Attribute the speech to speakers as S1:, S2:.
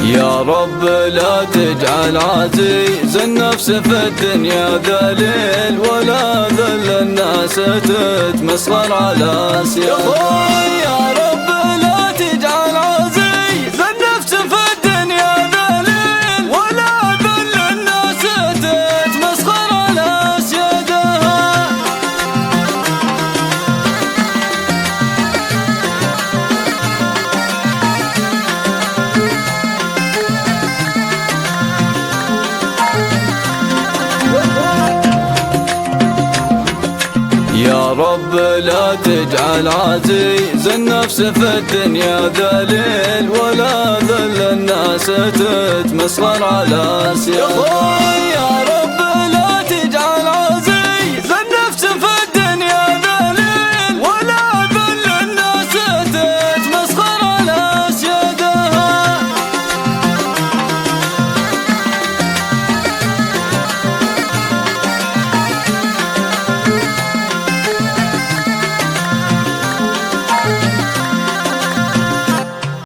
S1: يا رب لا تجعل عزيز النفس في الدنيا ذليل، ولا ذل الناس تتمسخر على سياده. يا رب لا تجعل عزيز النفس في الدنيا ذليل، ولا ذل الناس تتمسخر على سيادها. يا رب لا تجعل عزيز النفس في الدنيا ذليل، ولا ذل الناس تتمسخر على سياده.